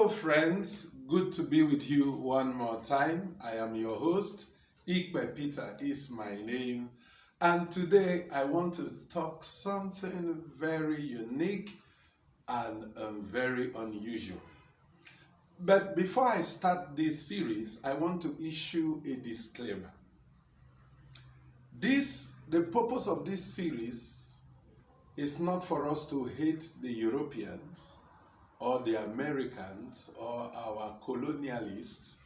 Hello, friends. Good to be with you one more time. I am your host. Ikpe Peter is my name. And today I want to talk something very unique and very unusual. But before I start this series, I want to issue a disclaimer. The purpose of this series is not for us to hate the Europeans or the Americans or our colonialists,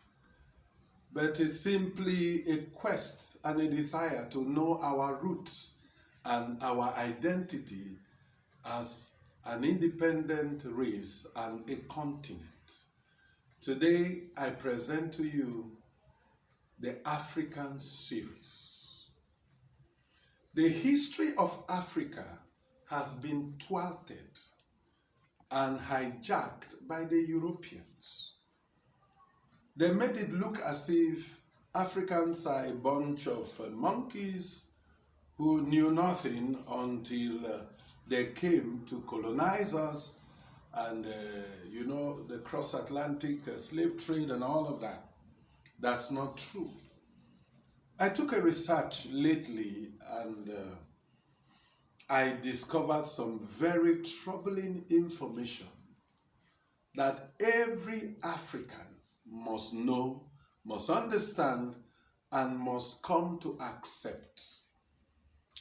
but it's simply a quest and a desire to know our roots and our identity as an independent race and a continent. Today, I present to you the African series. The history of Africa has been thwarted and hijacked by the Europeans. They made it look as if Africans are a bunch of monkeys who knew nothing until they came to colonize us and, the cross-Atlantic slave trade and all of that. That's not true. I took a research lately and I discovered some very troubling information that every African must know, must understand, and must come to accept.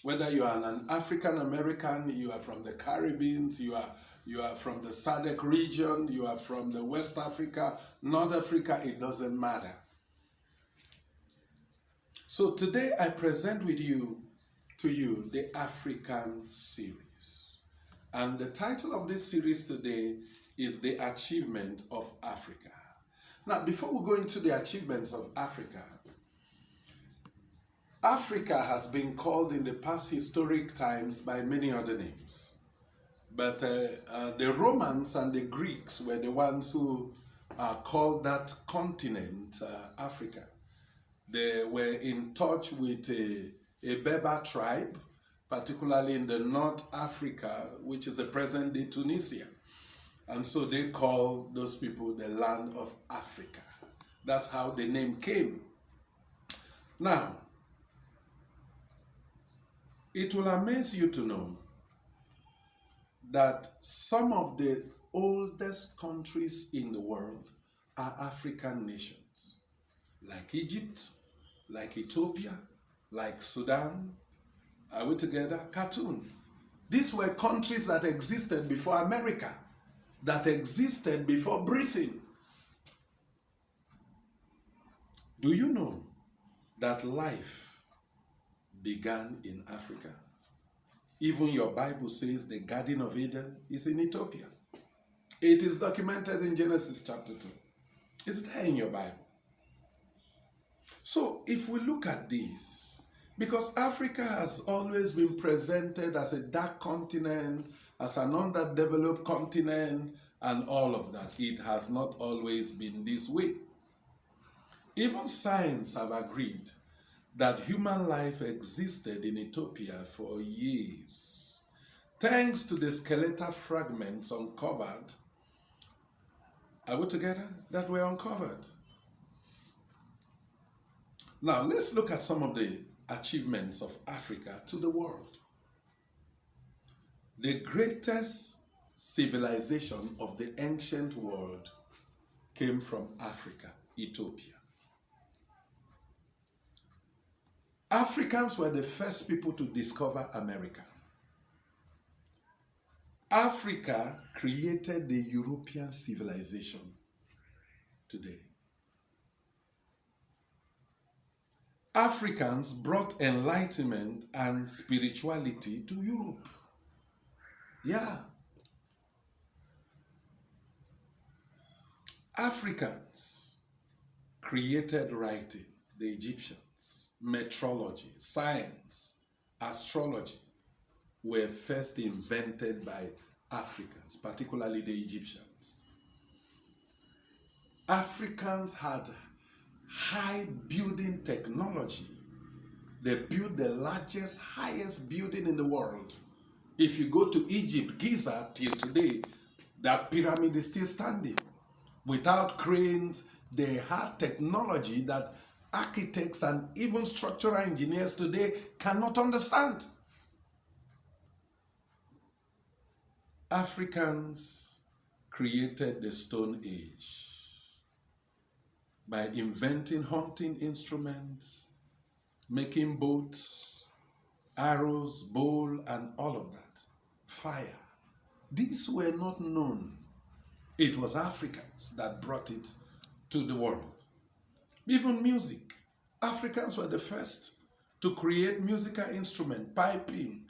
Whether you are an African American, you are from the Caribbean, you are from the SADC region, you are from the West Africa, North Africa, it doesn't matter. So today I present to you the African series. And the title of this series today is The Achievement of Africa. Now, before we go into the achievements of Africa, Africa has been called in the past historic times by many other names. But the Romans and the Greeks were the ones who called that continent Africa. They were in touch with a Berber tribe, particularly in the North Africa, which is the present-day Tunisia. And so they call those people the land of Africa. That's how the name came. Now, it will amaze you to know that some of the oldest countries in the world are African nations, like Egypt, like Ethiopia, like Sudan. Are we together? Khartoum. These were countries that existed before America, that existed before Britain. Do you know that life began in Africa? Even your Bible says the Garden of Eden is in Ethiopia. It is documented in Genesis chapter 2. It's there in your Bible. So if we look at this, because Africa has always been presented as a dark continent, as an underdeveloped continent, and all of that, it has not always been this way. Even science have agreed that human life existed in Ethiopia for years, thanks to the skeletal fragments uncovered. Are we together? That were uncovered. Now, let's look at some of the achievements of Africa to the world. The greatest civilization of the ancient world came from Africa, Ethiopia. Africans were the first people to discover America. Africa created the European civilization today. Africans brought enlightenment and spirituality to Europe. Yeah. Africans created writing, the Egyptians, metrology, science, astrology were first invented by Africans, particularly the Egyptians. Africans had high building technology. They built the largest, highest building in the world. If you go to Egypt, Giza, till today, that pyramid is still standing. Without cranes, they had technology that architects and even structural engineers today cannot understand. Africans created the Stone Age by inventing hunting instruments, making boats, arrows, bow, and all of that. Fire. These were not known. It was Africans that brought it to the world. Even music. Africans were the first to create musical instruments, piping,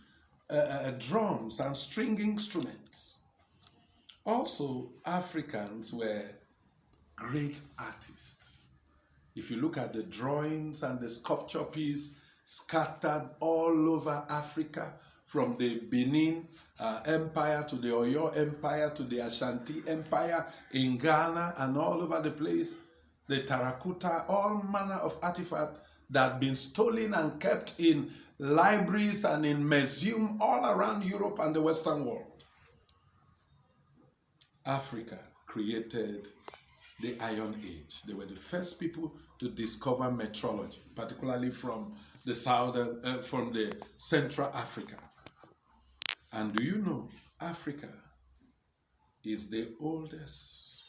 drums, and string instruments. Also, Africans were great artists. If you look at the drawings and the sculpture piece scattered all over Africa, from the Benin Empire to the Oyo Empire to the Ashanti Empire in Ghana and all over the place, the terracotta, all manner of artifacts that have been stolen and kept in libraries and in museums all around Europe and the Western world. Africa created the Iron Age. They were the first people to discover metrology, particularly from the Central Africa. And do you know, Africa is the oldest,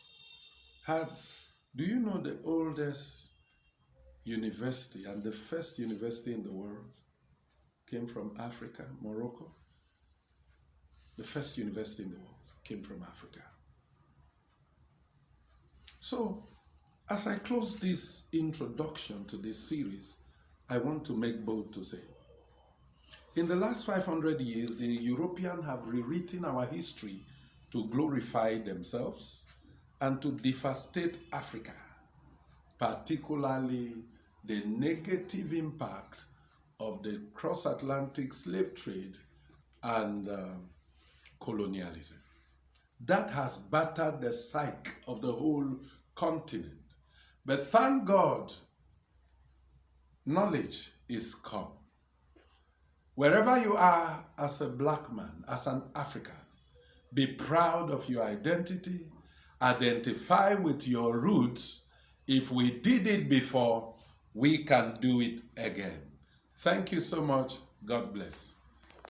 do you know the oldest university and the first university in the world came from Africa, Morocco? The first university in the world came from Africa. So, as I close this introduction to this series, I want to make bold to say, in the last 500 years, the Europeans have rewritten our history to glorify themselves and to devastate Africa, particularly the negative impact of the cross-Atlantic slave trade and colonialism. That has battered the psyche of the whole continent. But thank God, knowledge is come. Wherever you are as a black man, as an African, be proud of your identity, identify with your roots. If we did it before, we can do it again. Thank you so much. God bless.